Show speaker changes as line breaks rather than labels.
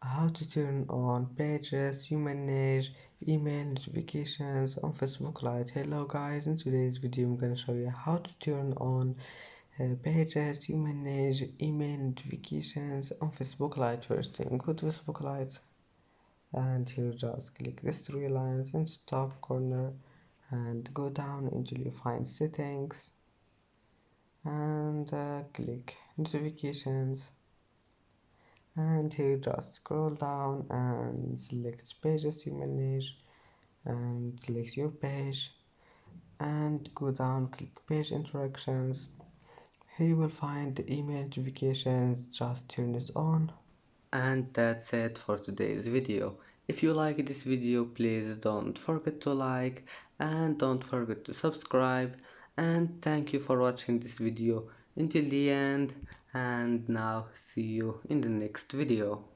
how to turn on pages you manage email notifications on Facebook Lite. Hello guys, in today's video I'm gonna show you how to turn on pages you manage email notifications on Facebook Lite. First thing, go to Facebook Lite and here just click this three lines in the top corner and go down until you find settings and click notifications, and here just scroll down and select pages you manage and select your page and go down, click page interactions. Here you will find the email notifications, just turn it on. And that's it for today's video. If you like this video, please don't forget to like and don't forget to subscribe, and thank you for watching this video until the end, and now see you in the next video.